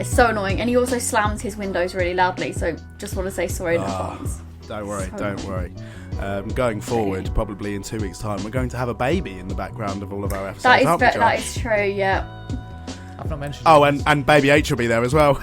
it's so annoying. And he also slams his windows really loudly, so just want to say sorry in advance. Don't worry. Going forward, probably in 2 weeks' time, we're going to have a baby in the background of all of our episodes. That is true, yeah. I've not mentioned Oh, and baby H will be there as well.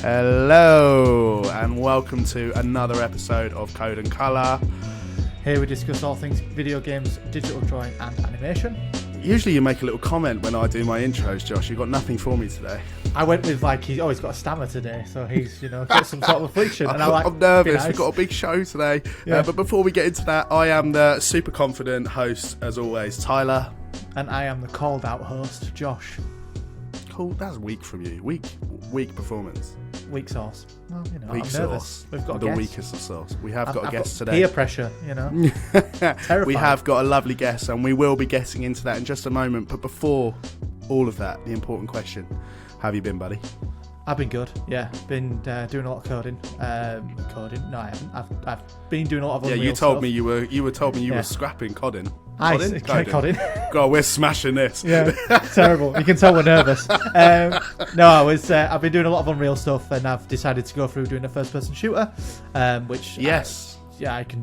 Hello, and welcome to another episode of Code and Colour. Here we discuss all things video games, digital drawing and animation. Usually you make a little comment when I do my intros, Josh. You've got nothing for me today. I went with he's got a stammer today, so he's got some sort of affliction. And I'm nervous. Nice. We've got a big show today. Yeah. But before we get into that, I am the super confident host, as always, Tyler. And I am the called out host, Josh. Cool. That's weak from you. Weak performance. Weak sauce. Well, weak I'm sauce. nervous. We've got the a guest. Weakest of sauce. We have got a guest got today. Peer pressure, Terrifying. We have got a lovely guest, and we will be getting into that in just a moment. But before all of that, the important question: how have you been, buddy? I've been good. Yeah, been doing a lot of coding. Coding? No, I haven't. I've been doing a lot of Unreal you told stuff. me you were scrapping coding. Coding. God, we're smashing this. Yeah, terrible. You can tell we're nervous. No, I've been doing a lot of Unreal stuff, and I've decided to go through doing a first-person shooter, which I can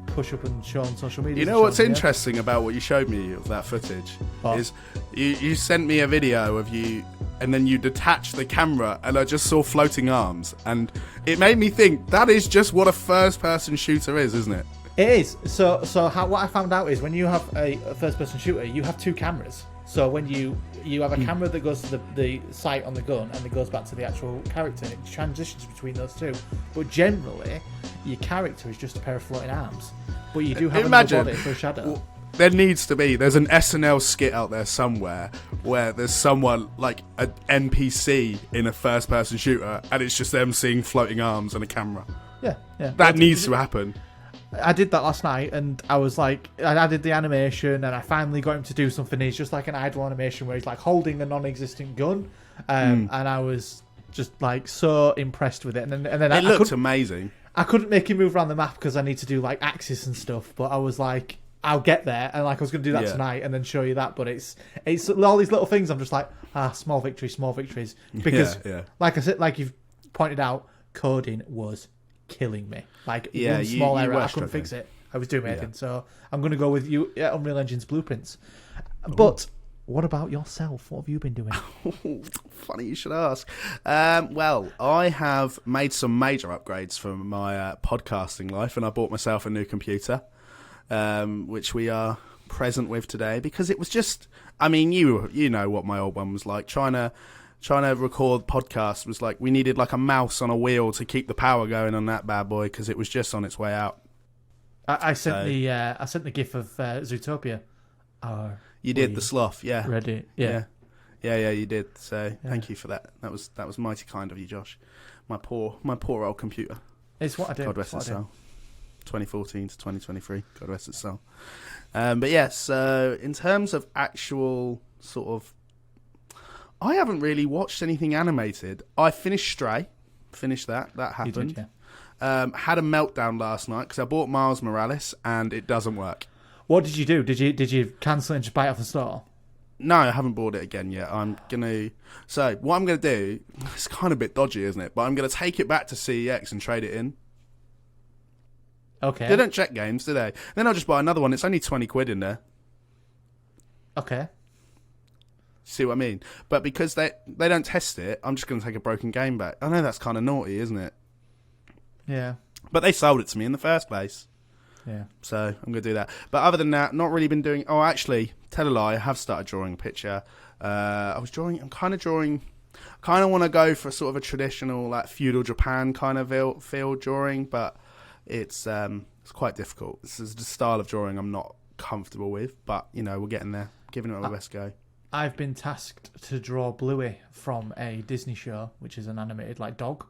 push up and show on social media. You know what's interesting about what you showed me of that footage is you sent me a video of you, and then you detached the camera, and I just saw floating arms, and it made me think that is just what a first-person shooter is, isn't it? It is. So what I found out is when you have a first-person shooter, you have two cameras. So when you have a camera that goes to the sight on the gun and it goes back to the actual character, and it transitions between those two. But generally, your character is just a pair of floating arms. But you do have another body for a shadow. There's an SNL skit out there somewhere where there's someone like an NPC in a first-person shooter, and it's just them seeing floating arms and a camera. Yeah. That needs to happen. I did that last night, and I was like, I added the animation, and I finally got him to do something. He's just like an idle animation where he's like holding a non-existent gun, and I was just like so impressed with it. And then it looked amazing. I couldn't make him move around the map because I need to do like axis and stuff. But I was like, I'll get there, and like I was going to do that tonight and then show you that. But it's all these little things. I'm just like, small victories, because like I said, like you've pointed out, coding was killing me. Like one small error, I couldn't fix it. I was doing my head in. So I'm going to go with you, Unreal Engine's blueprints. But what about yourself? What have you been doing? Funny you should ask. Well, I have made some major upgrades for my podcasting life, and I bought myself a new computer, which we are present with today, because it was just, I mean, you know what my old one was like. Trying to record podcasts was like, we needed like a mouse on a wheel to keep the power going on that bad boy, because it was just on its way out. I sent the gif of Zootopia. You did the sloth, yeah. Ready, yeah, you did. So thank you for that. That was mighty kind of you, Josh. My poor old computer. It's what I do. God rest its soul. 2014 to 2023. God rest its soul. But yeah, so in terms of actual sort of, I haven't really watched anything animated. I finished Stray. Finished that. That happened. You did, yeah. Had a meltdown last night because I bought Miles Morales and it doesn't work. What did you do? Did you cancel it and just buy it off the store? No, I haven't bought it again yet. So what I'm gonna do, it's kind of a bit dodgy, isn't it? But I'm gonna take it back to CEX and trade it in. Okay. They don't check games, do they? Then I'll just buy another one. It's only 20 quid in there. Okay. See what I mean? But because they don't test it, I'm just going to take a broken game back. I know that's kind of naughty, isn't it? Yeah. But they sold it to me in the first place. Yeah. So I'm going to do that. But other than that, not really been doing... Oh, actually, tell a lie, I have started drawing a picture. I'm kind of want to go for sort of a traditional, like, feudal Japan kind of field drawing, but it's quite difficult. This is the style of drawing I'm not comfortable with, but, you know, we're getting there. Giving it my best go. I've been tasked to draw Bluey from a Disney show, which is an animated like dog.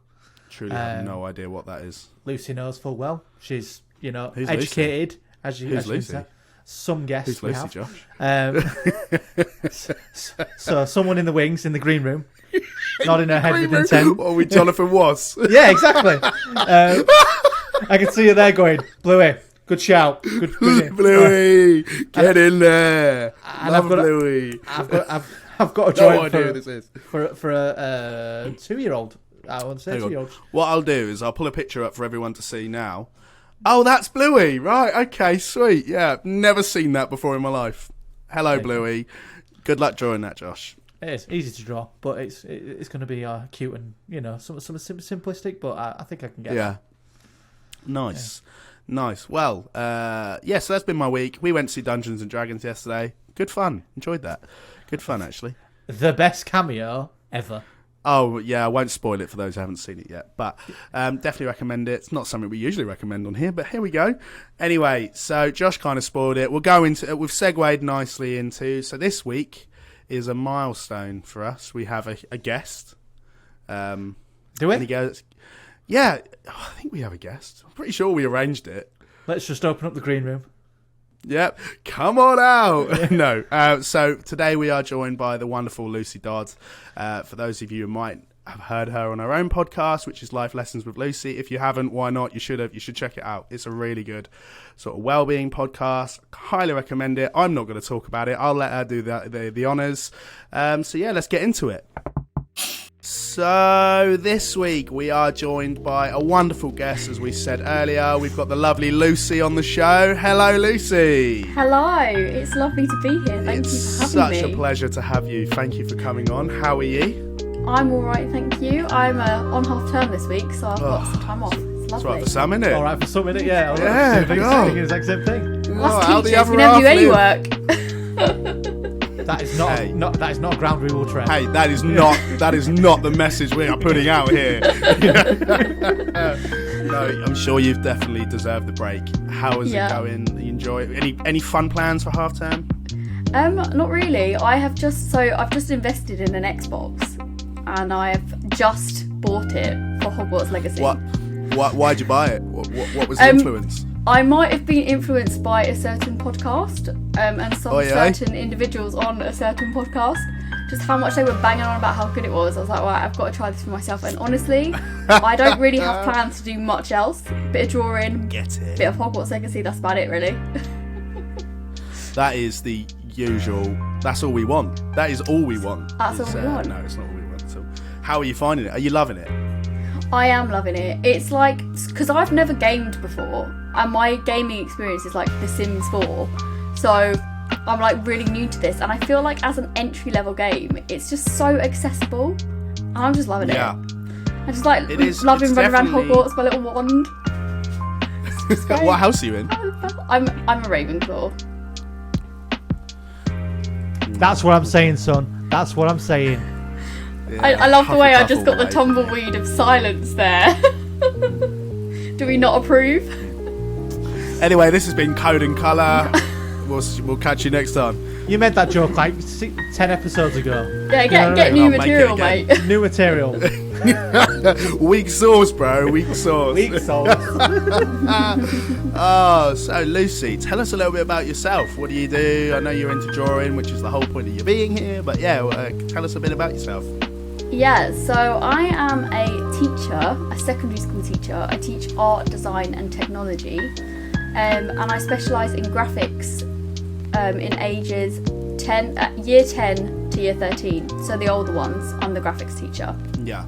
Truly have no idea what that is. Lucy knows full well. She's, Who's educated. Lucy? Who's Lucy? some guests Who's we Lucy, have. Josh? So someone in the wings in the green room, nodding her head with intent. What are we, Jonathan Was? Yeah, exactly. I can see you there going, Bluey. Good shout. Good Bluey, get in there. And Love Bluey. I've got a No joint idea who this is. for a 2-year-old. I would say Hang on. 2-year-old. What I'll do is I'll pull a picture up for everyone to see now. Oh, that's Bluey. Right, okay, sweet. Yeah, never seen that before in my life. Hello, Bluey. Good luck drawing that, Josh. It is easy to draw, but it's going to be cute and some simplistic. But I think I can get it. Nice. Well, so that's been my week. We went to see Dungeons and Dragons yesterday. Good fun. Enjoyed that. Good fun, actually. The best cameo ever. Oh, yeah, I won't spoil it for those who haven't seen it yet. But definitely recommend it. It's not something we usually recommend on here, but here we go. Anyway, so Josh kind of spoiled it. We'll go into it. We've segued nicely into... So this week is a milestone for us. We have a guest. Do we? And he goes... Yeah, I think we have a guest. I'm pretty sure we arranged it. Let's just open up the green room. Yep, come on out. No, so today we are joined by the wonderful Lucie Dodd. For those of you who might have heard her on her own podcast, which is Life Lessons with Lucy. If you haven't, why not? You should have. You should check it out. It's a really good sort of well-being podcast. Highly recommend it. I'm not going to talk about it. I'll let her do the honours. So yeah, let's get into it. So this week we are joined by a wonderful guest, as we said earlier. We've got the lovely Lucy on the show. Hello, Lucy. Hello, it's lovely to be here. Thank you for having me. It's such a pleasure to have you. Thank you for coming on. How are you? I'm all right, thank you. I'm on half term this week, so I've got some time off. It's lovely. That's right for some, isn't it? All right for some, innit? Yeah. Yeah, Thinking the exact same thing. Us teachers, we never do any work. That is that is not a ground rule trend. Hey, that is not the message we are putting out here. No, I'm sure you've definitely deserved the break. How is it going? You enjoy it? Any fun plans for half term? Not really. I've just invested in an Xbox, and I've just bought it for Hogwarts Legacy. Why'd you buy it? What was the influence? I might have been influenced by a certain podcast and some certain individuals on a certain podcast. Just how much they were banging on about how good it was. I was like, right, I've got to try this for myself. And honestly, I don't really have plans to do much else. Bit of drawing, bit of Hogwarts Legacy, that's about it really. That is the usual, that's all we want. That is all we want. That's all we want. No, it's not all we want. So, how are you finding it? Are you loving it? I am loving it. It's like, because I've never gamed before, and my gaming experience is like The Sims 4, so I'm like really new to this, and I feel like as an entry level game, it's just so accessible, and I'm just loving it. I just like loving running around Hogwarts with my little wand. It's great. What house are you in? I'm a Ravenclaw. That's what I'm saying, son. That's what I'm saying. Yeah, I love the way I just got the tumbleweed of silence there. Do we not approve? Anyway, this has been Code and Colour. We'll catch you next time. You made that joke like 10 episodes ago. Yeah, get new material, mate. New material. Weak sauce, bro. Weak sauce. Weak sauce. Oh, so Lucy, tell us a little bit about yourself. What do you do? I know you're into drawing, which is the whole point of you being here. But yeah, tell us a bit about yourself. Yeah, so I am a teacher, a secondary school teacher. I teach art, design and technology. And I specialise in graphics in ages year 10 to year 13. So the older ones, I'm the graphics teacher. Yeah.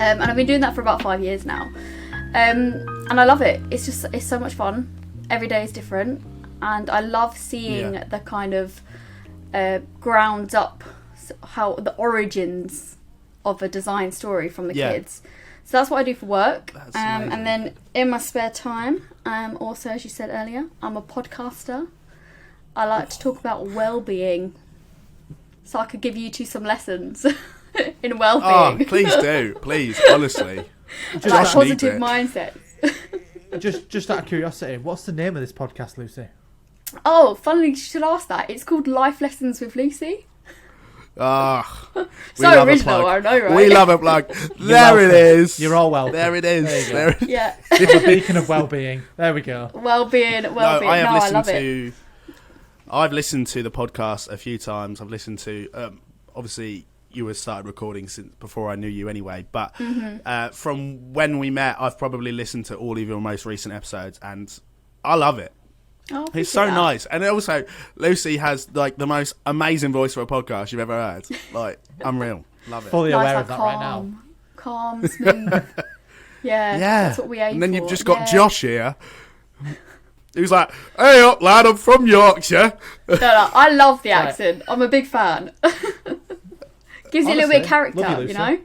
And I've been doing that for about 5 years now. And I love it. It's so much fun. Every day is different. And I love seeing the kind of ground up, how the origins of a design story from the kids. So that's what I do for work. And then in my spare time, also, as you said earlier, I'm a podcaster. I like to talk about well-being. So I could give you two some lessons in well-being. Oh, please do. Please, honestly. Just like positive mindset. just out of curiosity, what's the name of this podcast, Lucy? Oh, funnily, you should ask that. It's called Life Lessons with Lucy. So original, I know, right? We love a plug. There it is. You're all welcome. There it is. There it is. Yeah. It's a beacon of well-being. There we go. Well-being. No, I have listened I love to. I've listened to the podcast a few times. I've listened to, obviously, you had started recording since before I knew you anyway. But from when we met, I've probably listened to all of your most recent episodes, and I love it. Oh, it's so nice. And also, Lucy has like the most amazing voice for a podcast you've ever heard. Like, unreal. Love it. Fully Nice, aware like, of that right now. Calm, smooth. Yeah, that's what we aim for. And then you've just got Josh here. He was like, "Hey up, lad, I'm from Yorkshire." No, I love the accent. I'm a big fan. Gives you a little bit of character, you know?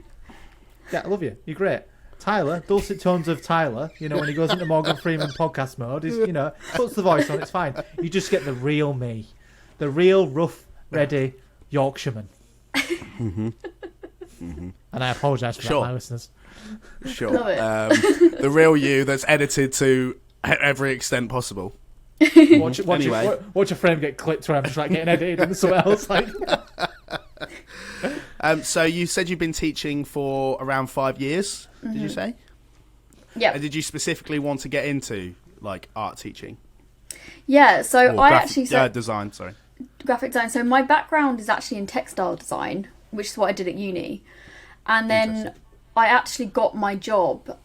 Yeah, I love you. You're great. Tyler, dulcet tones of Tyler, you know, when he goes into Morgan Freeman podcast mode, is, you know, puts the voice on, it's fine. You just get the real me. The real rough, ready Yorkshireman. And I apologise for that, my listeners. Sure. Love it. The real you that's edited to every extent possible. Watch a frame get clipped where I'm just like getting edited and something else. Like. So you said you've been teaching for around 5 years, did you say? Yeah. Did you specifically want to get into like art teaching? Yeah, so design, sorry. Graphic design. So my background is actually in textile design, which is what I did at uni. And then I actually got my job.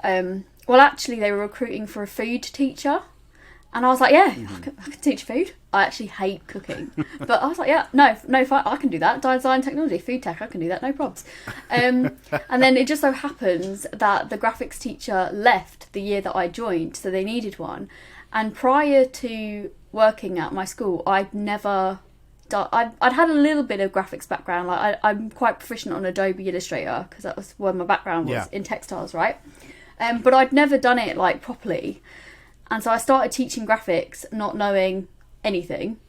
Well, actually, they were recruiting for a food teacher. And I was like, yeah, I can teach food. I actually hate cooking. But I was like, yeah, no, fine, I can do that. Design technology, food tech, I can do that, no probs. And then it just so happens that the graphics teacher left the year that I joined, so they needed one. And prior to working at my school, I'd never done... I'd had a little bit of graphics background. Like I'm quite proficient on Adobe Illustrator, because that was where my background was, in textiles, right? But I'd never done it, like, properly. And so I started teaching graphics, not knowing anything.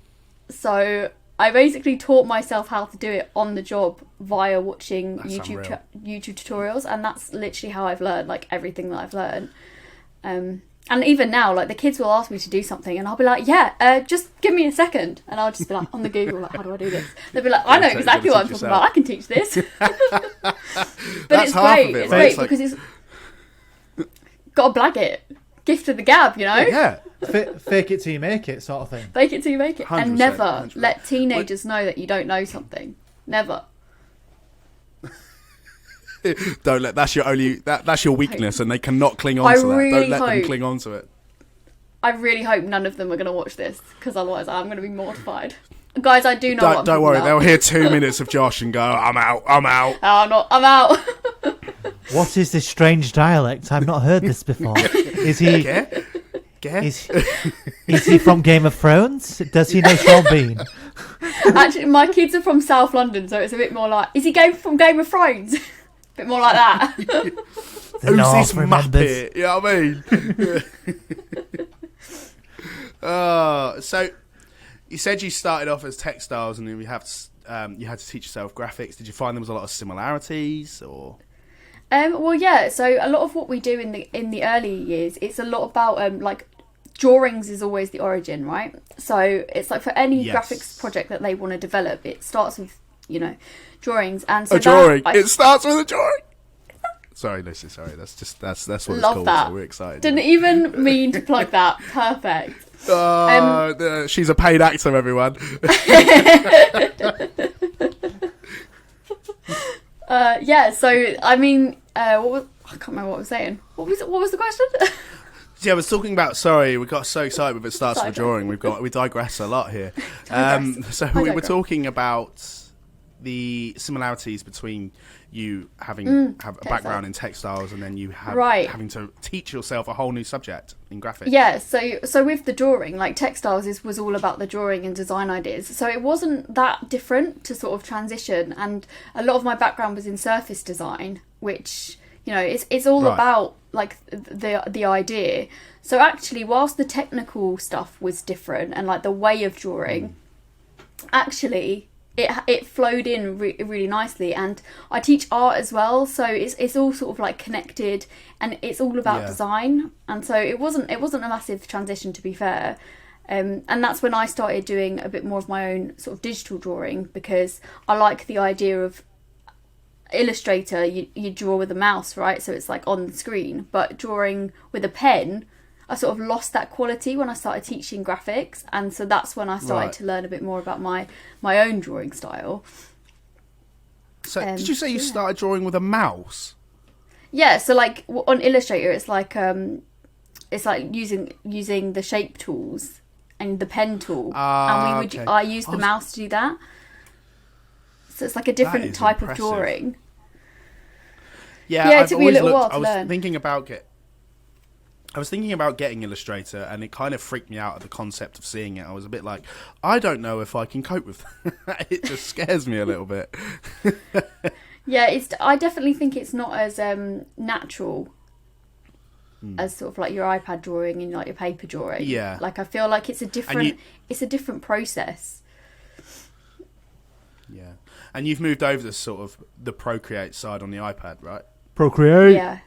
So I basically taught myself how to do it on the job via watching YouTube tutorials. And that's literally how I've learned, like, everything that I've learned. And even now, like, the kids will ask me to do something and I'll be like, just give me a second. And I'll just be like, on the Google, like, how do I do this? They'll be like, I know exactly what I'm talking about. I can teach this. But it's great. It's great because it's... Gotta blag it. Gift of the gab, you know? Yeah. Fake it till you make it, sort of thing. Fake it till you make it. And never 100%. let teenagers know that you don't know something. Never. Don't let that's your weakness, and they cannot cling on to that. Don't let them cling on to it. I really hope none of them are going to watch this, because otherwise I'm going to be mortified. Guys, I do know what I'm Don't worry, about. they'll hear 2 minutes of Josh and go, I'm out. Oh, I'm out. What is this strange dialect? I've not heard this before. Is he... Is he from Game of Thrones? Does he know Sean Bean? Actually, my kids are from South London, so it's a bit more like, is he from Game of Thrones? A bit more like that. Who's this Muppet? You know what I mean? So you said you started off as textiles, and then you had to teach yourself graphics. Did you find there was a lot of similarities, or? Well, yeah. So a lot of what we do in the early years, it's a lot about like drawings is always the origin, right? So it's like for any graphics project that they want to develop, it starts with drawings, and so a drawing. It starts with a drawing. Sorry, Lucy. Sorry, that's what it's called. That. So we're excited. Didn't even mean to plug that. Perfect. She's a paid actor, everyone. So I mean, I can't remember what I was saying. What was the question? Yeah, I was talking about. Sorry, we got so excited with it starts with a drawing. We digress a lot here. So we were talking about the similarities between you having a background in textiles, and then you having to teach yourself a whole new subject in graphics. Yeah, so with the drawing, like textiles was all about the drawing and design ideas. So it wasn't that different to sort of transition, and a lot of my background was in surface design, which it's all about like the idea. So actually, whilst the technical stuff was different and like the way of drawing, actually it flowed in really nicely. And I teach art as well, so it's all sort of like connected, and it's all about design. And so it wasn't a massive transition, to be fair. And that's when I started doing a bit more of my own sort of digital drawing, because I like the idea of Illustrator. You draw with a mouse, right? So it's like on the screen. But drawing with a pen, I sort of lost that quality when I started teaching graphics, and so that's when I started to learn a bit more about my own drawing style. So did you say you started drawing with a mouse? Yeah, so like on Illustrator, it's like using the shape tools and the pen tool, and I use the mouse to do that. So it's like a different type of drawing. Yeah, it took me a little while to learn. I was thinking about getting Illustrator, and it kind of freaked me out at the concept of seeing it. I was a bit like, I don't know if I can cope with that. It just scares me a little bit. Yeah, I definitely think it's not as natural as sort of like your iPad drawing and like your paper drawing. Yeah. Like I feel like it's a different process. Yeah. And you've moved over to sort of the Procreate side on the iPad, right? Procreate. Yeah.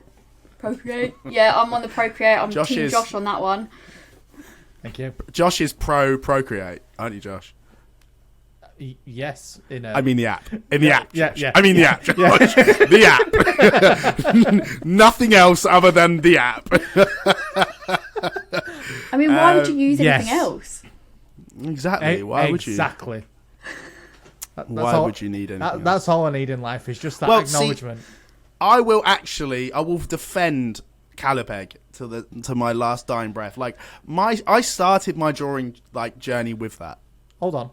Procreate. Yeah, I'm on the Procreate. I'm Team Josh on that one. Thank you. Josh is pro Procreate, aren't you, Josh? Yes. I mean the app. In the app. Yeah. I mean the app, Josh. The app. Nothing else other than the app. I mean, why would you use anything else? Exactly. Why would you? Exactly. Why would you need anything? That's all I need in life is just that acknowledgement. I will defend Calipeg to my last dying breath. Like I started my drawing like journey with that. Hold on.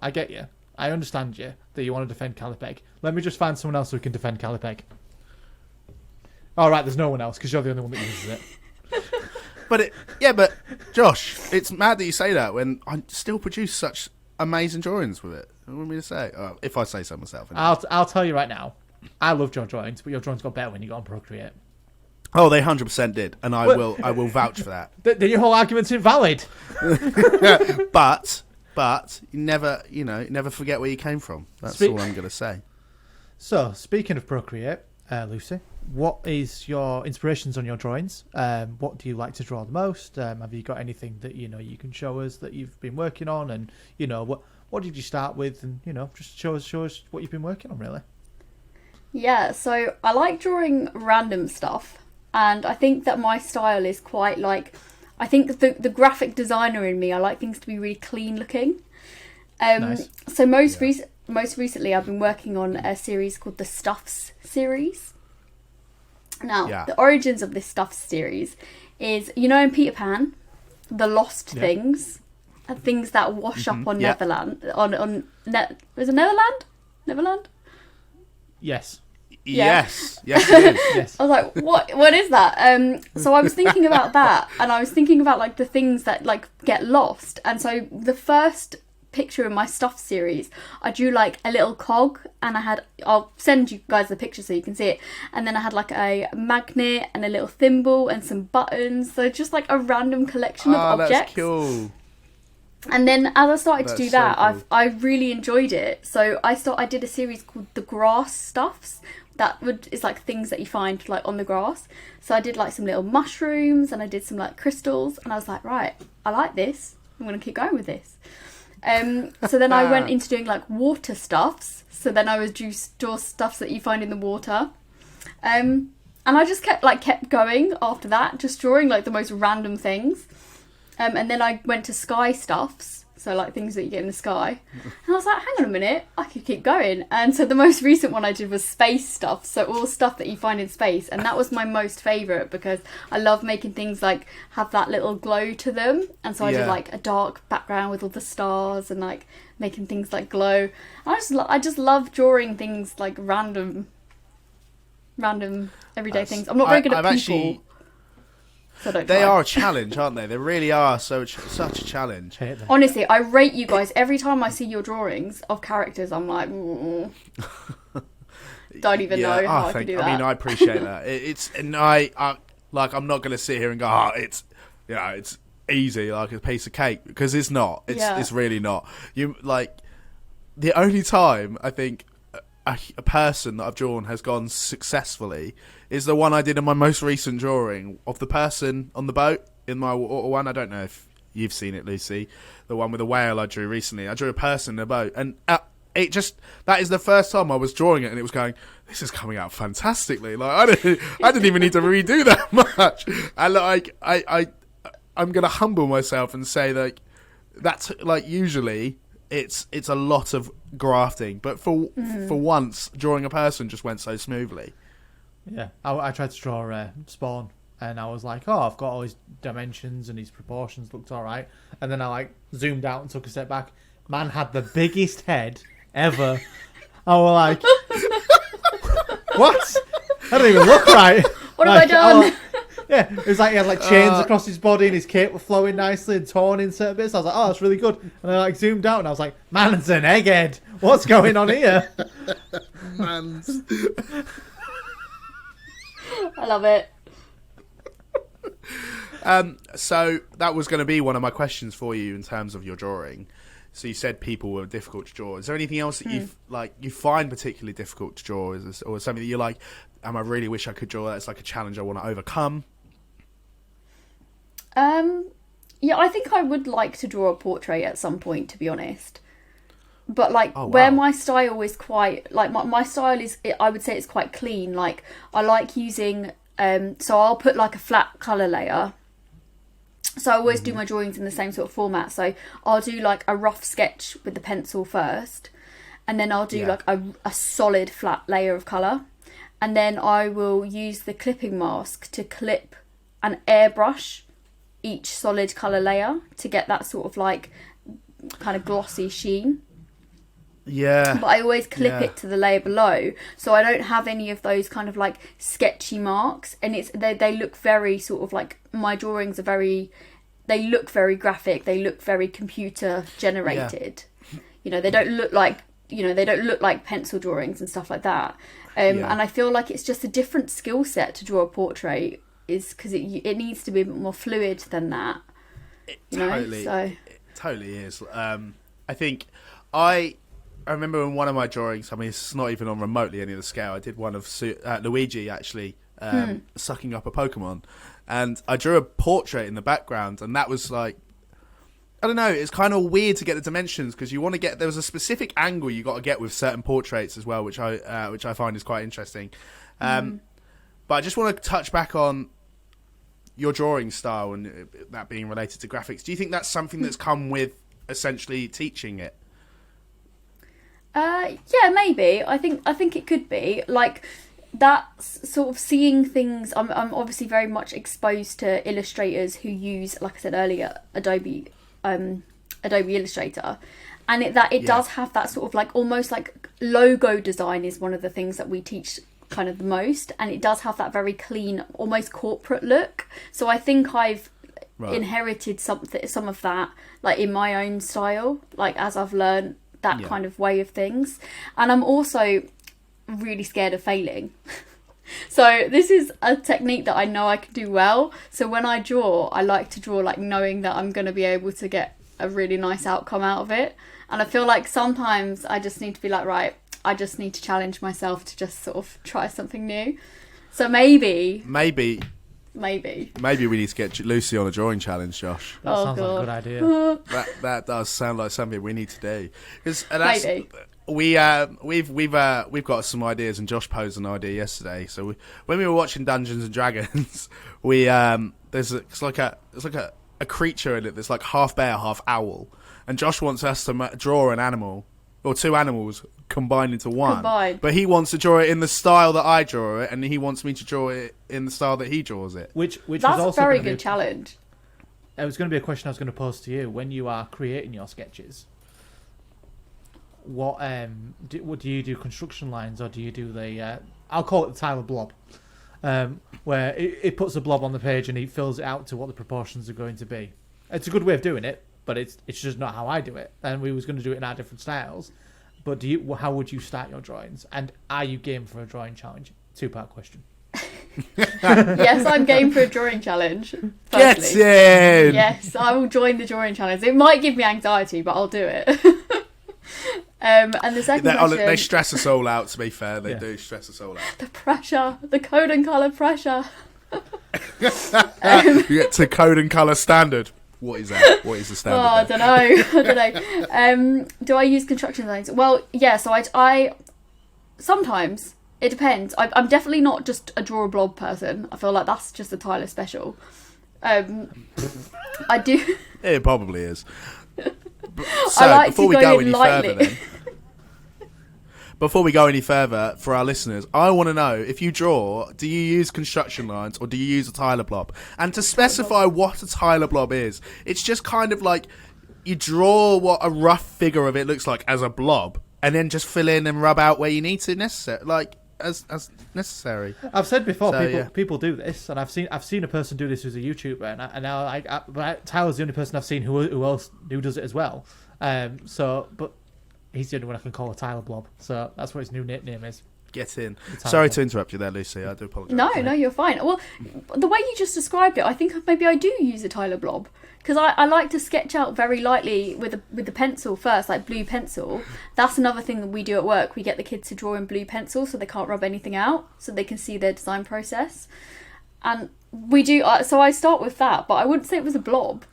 I get you. I understand you that you want to defend Calipeg. Let me just find someone else who can defend Calipeg. All right, there's no one else because you're the only one that uses it. But Josh, it's mad that you say that when I still produce such amazing drawings with it. What do you want me to say? If I say so myself. Anyway. I'll tell you right now. I loved your drawings, but your drawings got better when you got on Procreate. Oh, they 100% did, and I will vouch for that. Then your whole argument's invalid. But you never forget where you came from. That's all I'm going to say. So, speaking of Procreate, Lucy, what is your inspirations on your drawings? What do you like to draw the most? Have you got anything that you can show us that you've been working on? And what did you start with? And just show us what you've been working on, really. Yeah, so I like drawing random stuff, and I think that my style is quite like, I think the graphic designer in me, I like things to be really clean looking. Nice. So most recently I've been working on a series called the Stuffs series. Now, the origins of this Stuffs series is, in Peter Pan, the lost things that wash up on Neverland, was it Neverland? Neverland? Yes. Yeah. Yes, it is. Yes. I was like, what is that? So I was thinking about that, and I was thinking about like the things that like get lost. And so the first picture in my Stuff series, I drew like a little cog, and I'll send you guys the picture so you can see it. And then I had like a magnet and a little thimble and some buttons. So just like a random collection of objects. That's cool. And then as I started to do that, cool. I really enjoyed it. So I did a series called the Grass Stuffs. It's like things that you find like on the grass. So I did like some little mushrooms, and I did some like crystals, and I was like, right, I like this. I'm going to keep going with this. So then I went into doing like water stuffs. So then I was draw stuffs that you find in the water. And I just kept going after that, just drawing like the most random things. And then I went to sky stuffs, so like things that you get in the sky. And I was like, hang on a minute, I could keep going. And so the most recent one I did was space stuff, so all stuff that you find in space. And that was my most favourite because I love making things like have that little glow to them. And so I did like a dark background with all the stars and like making things like glow. I just love drawing things like random everyday things. I'm not very good at people. So they are a challenge, aren't they? They really are such a challenge. Honestly, I rate you guys every time I see your drawings of characters. I'm like, don't even know how I can do that. I mean, I appreciate that. I'm not going to sit here and go, it's easy like a piece of cake, because it's not. It's really not. You like the only time I think a person that I've drawn has gone successfully is the one I did in my most recent drawing of the person on the boat in my one. I don't know if you've seen it, Lucy, the one with the whale I drew recently. I drew a person in a boat, and that is the first time I was drawing it, and it was going, this is coming out fantastically. Like I didn't even need to redo that much. And like I'm gonna humble myself and say that that's like usually it's a lot of grafting, but for once drawing a person just went so smoothly. Yeah, I tried to draw Spawn, and I was like, oh, I've got all his dimensions and his proportions looked all right, and then I like zoomed out and took a step back. Man had the biggest head ever. I was like, what? That doesn't even look right. What have I done? Yeah, it was like he had like chains across his body and his cape were flowing nicely and torn in certain bits. I was like, oh, that's really good. And I like zoomed out and I was like, man, it's an egghead. What's going on here? Mans. I love it. So that was going to be one of my questions for you in terms of your drawing. So you said people were difficult to draw. Is there anything else that you find particularly difficult to draw, or something that you're like, I really wish I could draw that? It's like a challenge I want to overcome. Yeah, I think I would like to draw a portrait at some point, to be honest. But like wow. where my style is quite like my style is, I would say it's quite clean. Like I like using so I'll put like a flat color layer. So I always do my drawings in the same sort of format. So I'll do like a rough sketch with the pencil first, and then I'll do like a solid flat layer of color, and then I will use the clipping mask to clip and airbrush each solid color layer to get that sort of like kind of glossy sheen. Yeah. But I always clip it to the layer below, so I don't have any of those kind of like sketchy marks, and they look very sort of like, my drawings are very, they look very graphic, they look very computer generated. You know, they don't look like pencil drawings and stuff like that. And I feel like it's just a different skill set to draw a portrait, is because it needs to be a bit more fluid than that. It totally is. I think I remember in one of my drawings, I mean, it's not even on remotely any of the scale, I did one of Luigi actually sucking up a Pokemon, and I drew a portrait in the background, and that was like, I don't know, it's kind of weird to get the dimensions, because you want to get, there was a specific angle you got to get with certain portraits as well, which I find is quite interesting. But I just want to touch back on your drawing style and that being related to graphics. Do you think that's something that's come with essentially teaching it? Yeah, maybe. I think it could be like that's sort of seeing things. I'm obviously very much exposed to illustrators who use, like I said earlier, Adobe Illustrator, and it does have that sort of like almost like logo design is one of the things that we teach kind of the most, and it does have that very clean, almost corporate look. So I think I've inherited some of that, like in my own style, like as I've learned that kind of way of things. And I'm also really scared of failing. So this is a technique that I know I can do well. So when I draw, I like to draw like knowing that I'm going to be able to get a really nice outcome out of it. And I feel like sometimes I just need to be like, right, I just need to challenge myself to just sort of try something new. So maybe we need to get Lucy on a drawing challenge, Josh. That sounds like a good idea. That does sound like something we need to do. Maybe. We've got some ideas, and Josh posed an idea yesterday. So when we were watching Dungeons and Dragons, it's like a creature in it that's like half bear, half owl, and Josh wants us to draw an animal or two animals combined into one. But he wants to draw it in the style that I draw it, and he wants me to draw it in the style that he draws it. Which that's was also a very good challenge. It was going to be a question I was going to pose to you when you are creating your sketches. What do you do? Construction lines, or do you do the? I'll call it the Tyler blob, where it puts a blob on the page and he fills it out to what the proportions are going to be. It's a good way of doing it, but it's just not how I do it. And we was going to do it in our different styles. But how would you start your drawings? And are you game for a drawing challenge? 2-part question. Yes, I'm game for a drawing challenge. Get in! Yes, I will join the drawing challenge. It might give me anxiety, but I'll do it. And the second question... They stress us all out, to be fair. They do stress us all out. The pressure. The code and colour pressure. You get to code and colour standard. What is that? What is the standard? I don't know. Do I use construction lines? Well, yeah, so I sometimes... It depends. I'm definitely not just a draw a blob person. I feel like that's just a Tyler special. I do. It probably is. I like before to we go go in any lightly. further, then, before we go any further, for our listeners, I want to know, if you draw, do you use construction lines or do you use a Tyler blob? And to specify what a Tyler blob is, it's just kind of like you draw what a rough figure of it looks like as a blob, and then just fill in and rub out where you need to as necessary. I've said before, So, people do this, and I've seen a person do this who's a YouTuber, and now but Tyler's the only person I've seen who does it as well. But he's the only one I can call a Tyler blob, so that's what his new nickname is. Get in. Sorry to interrupt you there, Lucy. I do apologise. No, you're fine. Well, the way you just described it, I think maybe I do use a Tyler blob, because I like to sketch out very lightly with the pencil first, like blue pencil. That's another thing that we do at work. We get the kids to draw in blue pencil so they can't rub anything out, so they can see their design process. And we do. So I start with that, but I wouldn't say it was a blob.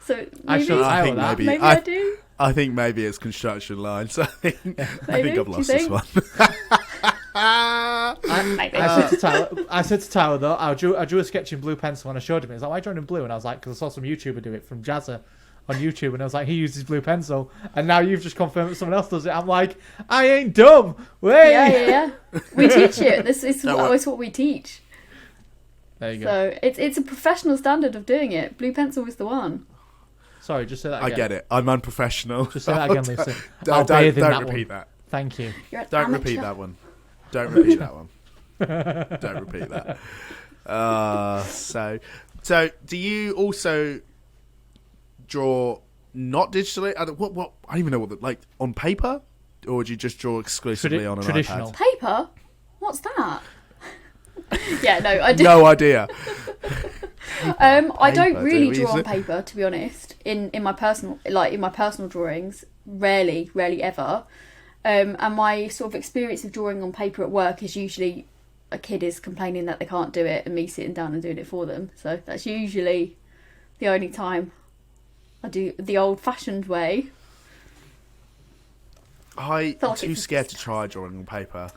So maybe I do. I think maybe it's construction lines. I think I've lost this one. I said to Tyler though, I drew a sketch in blue pencil and I showed him it. He's like, why drawing in blue? And I was like, because I saw some YouTuber do it from Jazza on YouTube, and I was like, he uses blue pencil, and now you've just confirmed that someone else does it. I'm like, I ain't dumb. Wait. Yeah. We teach it. This is always what we teach. There you go. So it's a professional standard of doing it. Blue pencil is the one. Sorry, just say that again. I get it. I'm unprofessional. Just say that again, Lucy. Don't repeat that. Thank you. Don't repeat that one. Don't repeat that one. Don't repeat that. So do you also draw not digitally? I don't even know what on paper, or do you just draw exclusively on an traditional iPad? Paper? What's that? Yeah, no, I do. No idea. I don't really draw on paper, to be honest. In my personal drawings, rarely ever. And my sort of experience of drawing on paper at work is usually a kid is complaining that they can't do it and me sitting down and doing it for them. So that's usually the only time I do the old-fashioned way. I'm too scared to try drawing on paper.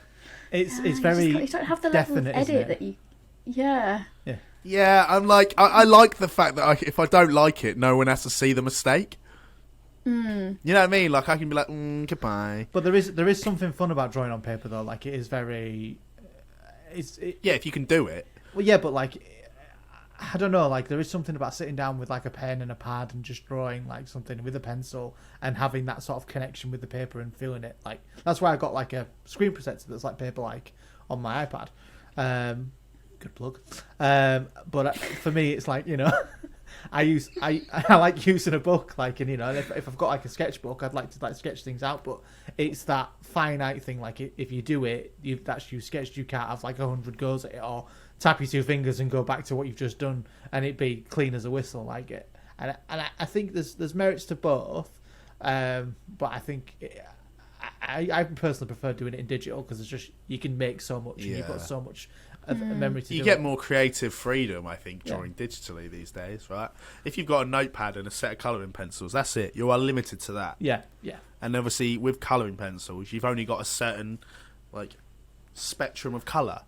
It's very you don't have the level of edit that you. Yeah. Yeah, I'm like, I like the fact that if I don't like it, no one has to see the mistake. You know what I mean? Like, I can be like, goodbye. But there is something fun about drawing on paper, though. Like, it is very... Yeah, if you can do it. Well, yeah, but, like, I don't know. Like, there is something about sitting down with, like, a pen and a pad and just drawing, like, something with a pencil and having that sort of connection with the paper and feeling it. Like, that's why I got, like, a screen protector that's, like, paper-like on my iPad. Good plug. But for me, it's like, you know... I like using a book, like, and you know, if I've got like a sketchbook, I'd like to like sketch things out, but it's that finite thing. Like, if you do it, that's you sketched. You can't have like 100 goes at it, or tap your two fingers and go back to what you've just done, and it be clean as a whistle, like it. And I think there's merits to both, but I think I personally prefer doing it in digital because it's just you can make so much, and you've got so much. Memory to you get more creative freedom, I think, drawing digitally these days, right? If you've got a notepad and a set of colouring pencils, that's it. You are limited to that. Yeah. And obviously, with colouring pencils, you've only got a certain like spectrum of colour,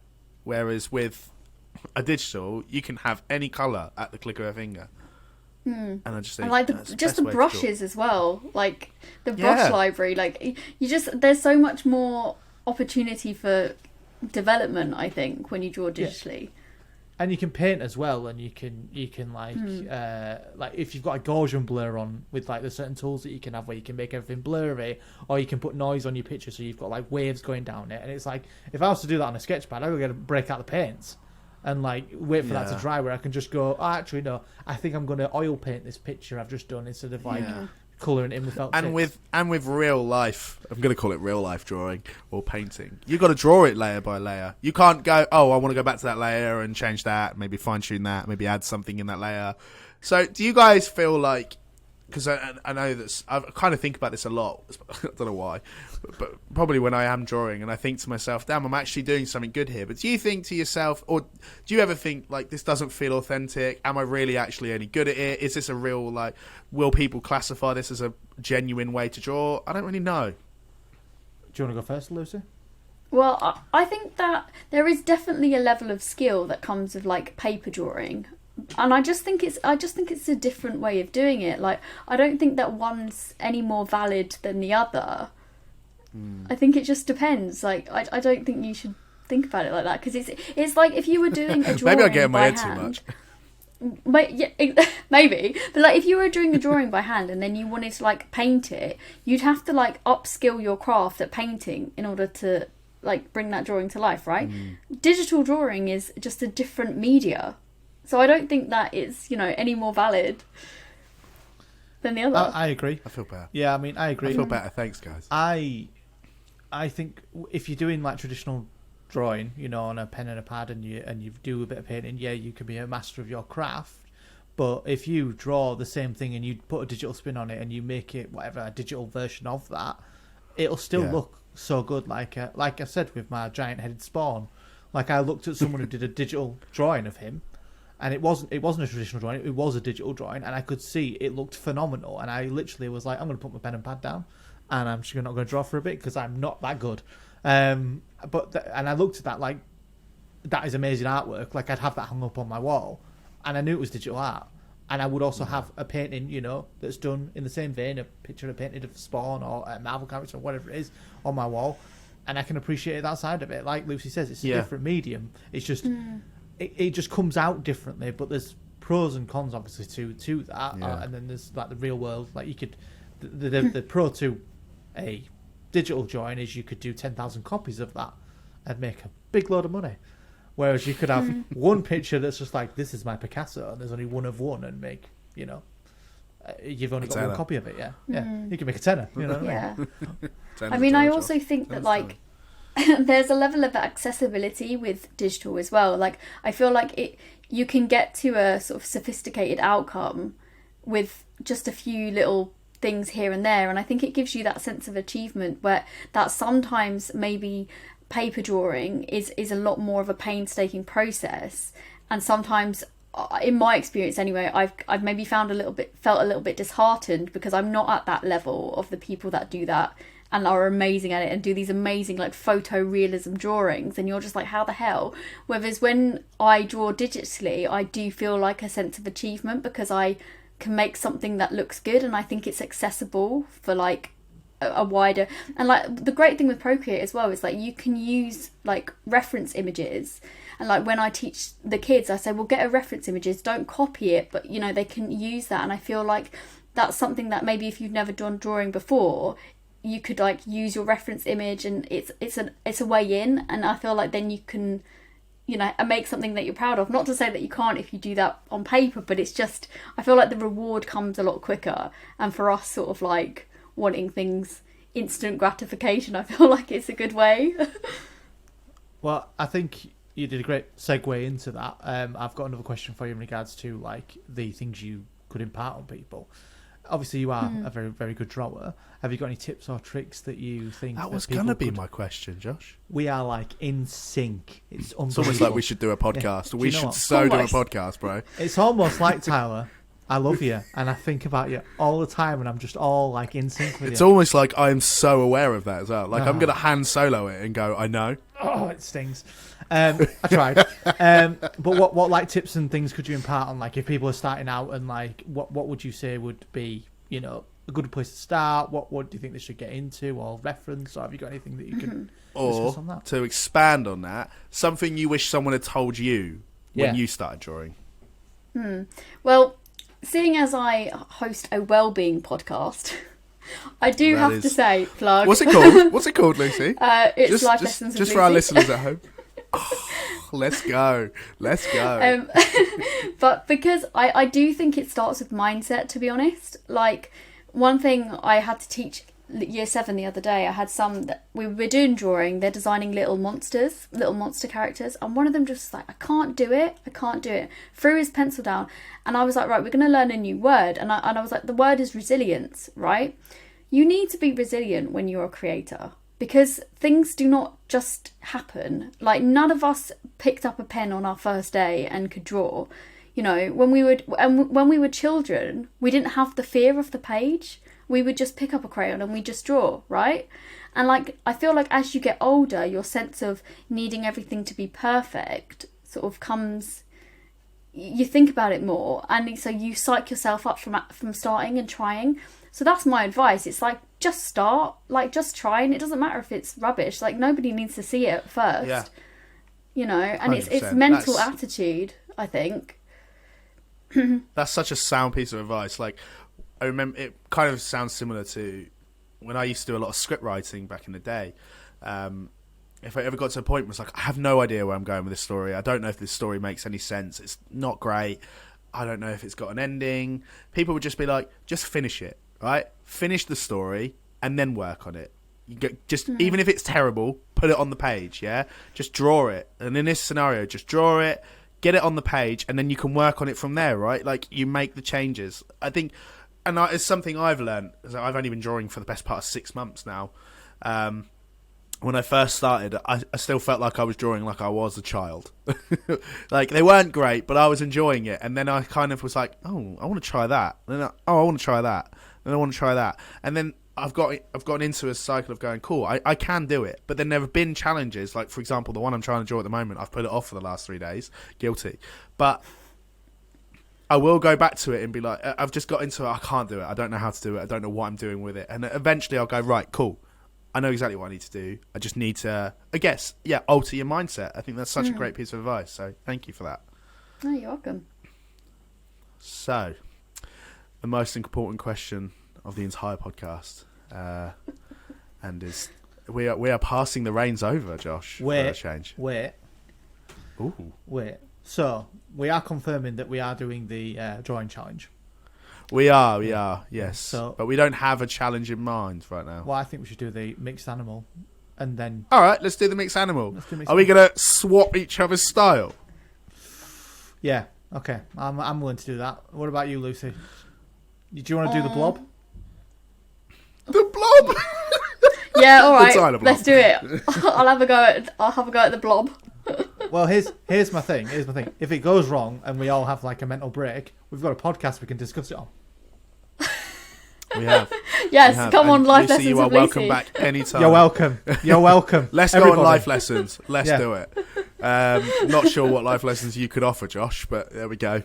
whereas with a digital, you can have any colour at the click of a finger. And I just think, and like the brushes as well, like the brush library, like there's so much more opportunity for development, I think, when you draw digitally. And you can paint as well, and you can like like if you've got a Gaussian blur on with like the certain tools that you can have where you can make everything blurry, or you can put noise on your picture so you've got like waves going down it. And it's like, if I was to do that on a sketch pad, I would get to break out the paints and like wait for that to dry, where I can just go, actually no, I think I'm going to oil paint this picture I've just done instead of like colouring it in with felt tips. with real life, I'm going to call it real life drawing or painting. You've got to draw it layer by layer. You can't go, I want to go back to that layer and change that, maybe fine tune that, maybe add something in that layer. So do you guys feel like, because I know that I kind of think about this a lot, I don't know why, but probably when I am drawing, and I think to myself, damn, I'm actually doing something good here. But do you think to yourself, or do you ever think, like, this doesn't feel authentic? Am I really actually any good at it? Is this a real, like, will people classify this as a genuine way to draw? I don't really know. Do you want to go first, Lucy? Well, I think that there is definitely a level of skill that comes with like paper drawing. And I just think it's a different way of doing it. Like, I don't think that one's any more valid than the other. I think it just depends. Like, I don't think you should think about it like that, because it's like if you were doing a drawing Maybe I get in my by head hand, too much. but yeah, maybe. But like, if you were doing a drawing by hand and then you wanted to like paint it, you'd have to like upskill your craft at painting in order to like bring that drawing to life, right? Digital drawing is just a different media, so I don't think that it's, you know, any more valid than the other. I agree. I feel better. Yeah, I mean, I agree. I feel better. Thanks, guys. I think if you're doing like traditional drawing, you know, on a pen and a pad, and you do a bit of painting, yeah, you can be a master of your craft. But if you draw the same thing and you put a digital spin on it and you make it whatever, a digital version of that, it'll still look so good. Like I said with my giant-headed spawn, like I looked at someone who did a digital drawing of him, and it wasn't a traditional drawing, it was a digital drawing, and I could see it looked phenomenal. And I literally was like, I'm going to put my pen and pad down, and I'm just not going to draw for a bit because I'm not that good. And I looked at that like, that is amazing artwork. Like, I'd have that hung up on my wall, and I knew it was digital art. And I would also have a painting, you know, that's done in the same vein, a picture I painted of Spawn or a Marvel character or whatever it is on my wall, and I can appreciate that side of it. Like Lucy says, it's a different medium. It's just it just comes out differently. But there's pros and cons obviously to that, and then there's like the real world. Like, you could the pro to a digital drawing is you could do 10,000 copies of that and make a big load of money. Whereas you could have one picture that's just like, this is my Picasso, and there's only one of one, and make, you know, you've only got one copy of it. You can make a tenner, you know. Yeah. I mean, I also think that like there's a level of accessibility with digital as well. Like, I feel like you can get to a sort of sophisticated outcome with just a few little things here and there, and I think it gives you that sense of achievement where that sometimes maybe paper drawing is a lot more of a painstaking process, and sometimes, in my experience anyway, I've maybe felt a little bit disheartened because I'm not at that level of the people that do that and are amazing at it and do these amazing like photorealism drawings, and you're just like, how the hell? Whereas when I draw digitally, I do feel like a sense of achievement because I can make something that looks good, and I think it's accessible for like a wider. And like, the great thing with Procreate as well is like, you can use like reference images, and like when I teach the kids, I say, well, get a reference images, don't copy it, but you know, they can use that. And I feel like that's something that maybe if you've never done drawing before, you could like use your reference image, and it's a way in. And I feel like then you can, you know, make something that you're proud of. Not to say that you can't if you do that on paper, but it's just, I feel like the reward comes a lot quicker. And for us sort of like wanting things instant gratification, I feel like it's a good way. Well, I think you did a great segue into that. I've got another question for you in regards to like the things you could impart on people. Obviously, you are a very, very good drawer. Have you got any tips or tricks that you think that was going to be my question, Josh? We are like in sync. It's almost like we should do a podcast. Yeah. We should do a podcast, bro. It's almost like, Tyler, I love you, and I think about you all the time, and I'm just all like in sync with you. It's almost like I'm so aware of that as well. Like, I'm going to Han Solo it and go, I know. Oh, it stings. I tried. But what like tips and things could you impart on, like, if people are starting out, and like what would you say would be, you know, a good place to start? What do you think they should get into or reference? Or have you got anything that you can discuss on that? To expand on that, something you wish someone had told you when you started drawing? Well, seeing as I host a wellbeing podcast, I do have to say, plug. What's it called? What's it called, Lucy? It's Life Lessons with just Lucy. for our listeners at home. Oh, let's go. But because I do think it starts with mindset, to be honest. Like, one thing I had to teach year 7 the other day, I had some that we were doing drawing, they're designing little monster characters, and one of them just like, I can't do it, threw his pencil down, and I was like, right, we're going to learn a new word, and I was like, the word is resilience, right? You need to be resilient when you're a creator, because things do not just happen. Like, none of us picked up a pen on our first day and could draw. You know, when we were children, we didn't have the fear of the page. We would just pick up a crayon and we just draw, right? And like, I feel like as you get older, your sense of needing everything to be perfect sort of comes, you think about it more, and so you psych yourself up from starting and trying. So that's my advice. It's like, just start, like, just try, and it doesn't matter if it's rubbish. Like, nobody needs to see it first. Yeah. You know, and it's 100%. mental attitude, I think. That's such a sound piece of advice. Like, I remember it kind of sounds similar to when I used to do a lot of script writing back in the day. If I ever got to a point where it's like, I have no idea where I'm going with this story. I don't know if this story makes any sense. It's not great. I don't know if it's got an ending. People would just be like, just finish it, right? Finish the story and then work on it. You get, just even if it's terrible, put it on the page, yeah? Just draw it. And in this scenario, just draw it, get it on the page, and then you can work on it from there, right? Like, you make the changes. I think, and it's something I've learned. I've only been drawing for the best part of 6 months now. When I first started, I still felt like I was drawing like I was a child. Like, they weren't great, but I was enjoying it. And then I kind of was like, oh, I want to try that. And then I want to try that. And I want to try that. And then I've gotten into a cycle of going, cool, I can do it. But then there have been challenges, like, for example, the one I'm trying to draw at the moment, I've put it off for the last 3 days. Guilty. But I will go back to it and be like, I've just got into it, I can't do it. I don't know how to do it. I don't know what I'm doing with it. And eventually I'll go, right, cool. I know exactly what I need to do. I just need to, I guess, alter your mindset. I think that's such a great piece of advice. So thank you for that. Oh, you're welcome. So, the most important question of the entire podcast, and is we are passing the reins over, Josh. For a change. Wait. So we are confirming that we are doing the drawing challenge. We are, yes. So, but we don't have a challenge in mind right now. Well, I think we should do the mixed animal, and then. All right, let's do the mixed animal. Are we gonna swap each other's style? Yeah. Okay. I'm willing to do that. What about you, Lucy? Do you want to do the blob? The blob. Yeah. All right. Let's do it. I'll have a go at the blob. Well, here's my thing. If it goes wrong and we all have like a mental break, we've got a podcast we can discuss it on. We have. Yes, we have. Come on, life Lucy, lessons. you are with welcome Lucy. back anytime. You're welcome. Let's Everybody. go on life lessons. Let's do it. Not sure what life lessons you could offer, Josh, but there we go.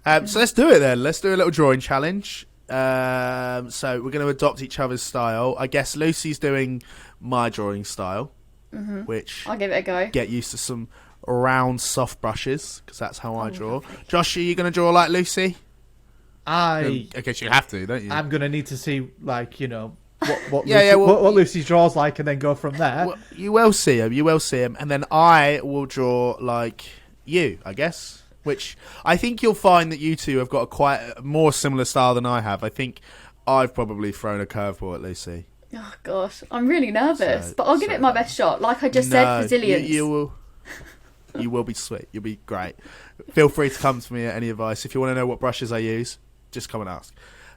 So let's do it then. Let's do a little drawing challenge. So we're going to adopt each other's style. I guess Lucy's doing my drawing style, which I'll give it a go. Get used to some round, soft brushes, because that's how I draw. Lovely. Josh, are you going to draw like Lucy? I guess you have to, don't you? I'm going to need to see, like, you know, what Lucy's draws like, and then go from there. Well, you will see him, and then I will draw like you, I guess. Which I think you'll find that you two have got a quite a more similar style than I have. I think I've probably thrown a curveball at Lucy. Oh gosh, I'm really nervous, but I'll give it my best shot. Like I just said, resilience. You will be sweet. You'll be great. Feel free to come to me at any advice. If you want to know what brushes I use, just come and ask.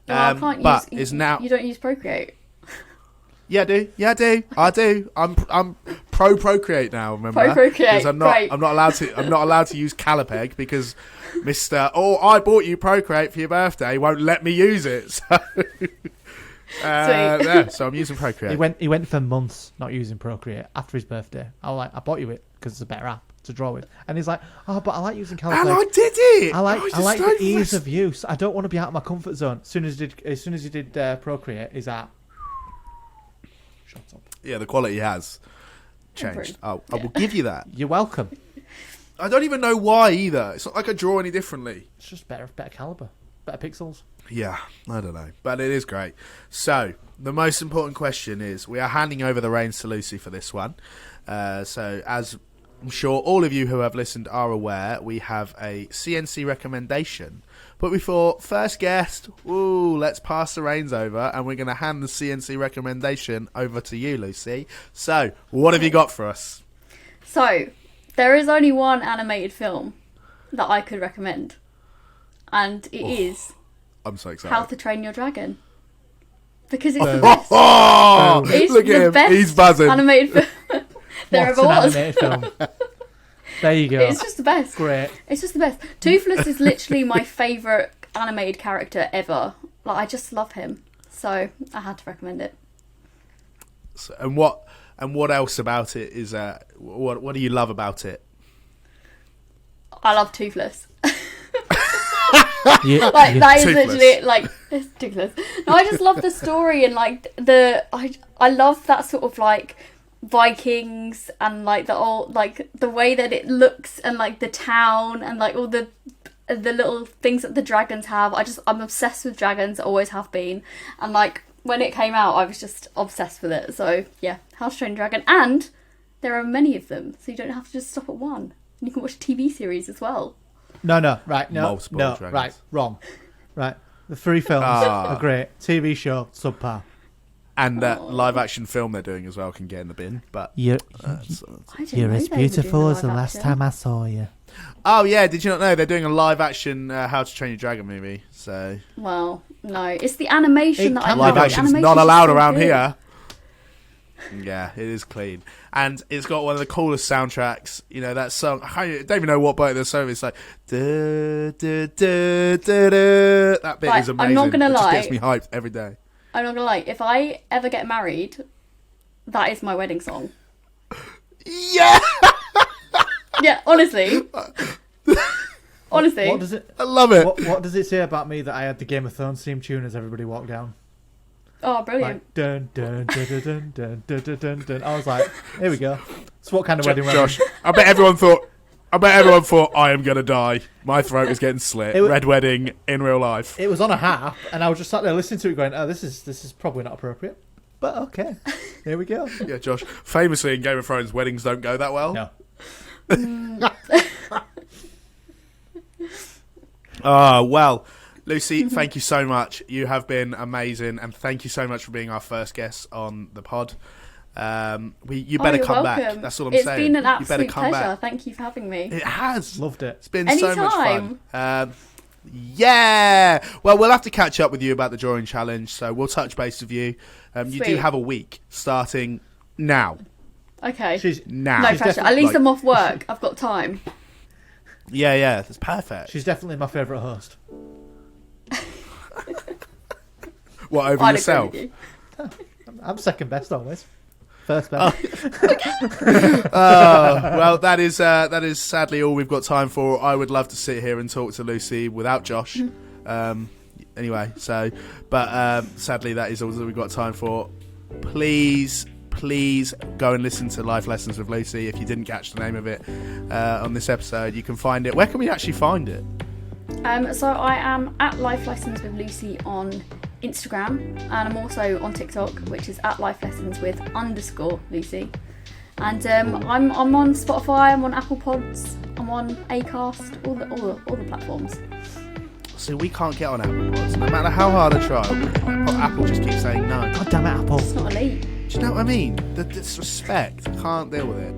No, I can't use. You don't use Procreate. Yeah, I do. I'm pro Procreate now. Remember? Pro Procreate. I'm not allowed to use Calipeg because Mr. I bought you Procreate for your birthday. Won't let me use it. So, so I'm using Procreate. He went for months not using Procreate after his birthday. I was like, I bought you it because it's a better app to draw with. And he's like, but I like using Calipeg. And I did it. I like the ease of use. I don't want to be out of my comfort zone. As soon as you did Procreate, he's like, shut up. Yeah, the quality has changed. I will give you that. You're welcome. I don't even know why either. It's not like I draw any differently. It's just better caliber, better pixels. Yeah, I don't know. But it is great. So, the most important question is, we are handing over the reins to Lucy for this one. So, as I'm sure all of you who have listened are aware, we have a CNC recommendation. But before first guest, let's pass the reins over, and we're going to hand the CNC recommendation over to you, Lucy. So, what have you got for us? So, there is only one animated film that I could recommend. And it is... I'm so excited. How to Train Your Dragon. Because it's the best. It's look at him. Best He's buzzing. Animated film there ever was. Animated film. There you go. It's just the best. Great. It's just the best. Toothless is literally my favourite animated character ever. Like, I just love him. So I had to recommend it. So, and what else about it is what do you love about it? I love Toothless. Like that is Toothless. literally like it's ridiculous. No, I just love the story and like I love that sort of like Vikings and like the old like the way that it looks and like the town and like all the little things that the dragons have. I'm obsessed with dragons, always have been, and like when it came out I was just obsessed with it. So yeah, How to Train Your Dragon, and there are many of them, so you don't have to just stop at one. And you can watch a TV series as well. No, right, Multiple no, dragons. right, wrong. Right, the 3 films are great. TV show, subpar. And that live action film they're doing as well can get in the bin. But You're I didn't know they were doing live action. I saw you. oh yeah, did you not know they're doing a live action How to Train Your Dragon movie? So Well, no, it's the animation that I love. live The action's animation's not allowed so around good. here. Yeah, it is clean, and it's got one of the coolest soundtracks. You know that song. I don't even know what part of the song it's like. Da, da, da, da, da. That bit Right, is amazing. I'm not gonna It just lie. gets me hyped every day. I'm not gonna lie, if I ever get married, that is my wedding song. Yeah, Yeah, honestly. Honestly. What does it? I love it. What does it say about me that I had the Game of Thrones theme tune as everybody walked down? Oh, brilliant. Like dun dun dun dun dun dun dun dun dun dun. I was like, here we go. So what kind of wedding? Josh, I bet everyone thought I am gonna die. My throat is getting slit. Red wedding in real life. It was on a harp, and I was just sat there listening to it, going, "Oh, this is probably not appropriate." But okay, here we go. Yeah, Josh. Famously in Game of Thrones, weddings don't go that well. No. Well, Lucy, thank you so much. You have been amazing, and thank you so much for being our first guest on the pod. You better you're come welcome. back. That's all I'm It's saying. been an You better absolute come pleasure. back. Thank you for having me. It has. Loved it. It's been so much Anytime. fun. Yeah. Well, we'll have to catch up with you about the drawing challenge, so we'll touch base with you. You do Sweet. have a week starting now. Okay. She's Now. No she's pressure. definitely- At least I'm off work. I've got time. Yeah, that's perfect. She's definitely my favourite host. What, over I'd yourself? agree with you. I'm second best always. First best. Well, that is sadly all we've got time for. I would love to sit here and talk to Lucy without Josh. Anyway, so, but sadly that is all that we've got time for. Please go and listen to Life Lessons with Lucy. If you didn't catch the name of it on this episode, you can find it. Where can we actually find it? So I am at Life Lessons with Lucy on Instagram, and I'm also on TikTok, which is at Life Lessons with _Lucy. And I'm on Spotify, I'm on Apple Pods, I'm on Acast, all the platforms. So we can't get on Apple Pods, no matter how hard I try. Apple just keeps saying no. God damn it, Apple. It's not elite. Do you know what I mean? The disrespect. I can't deal with it.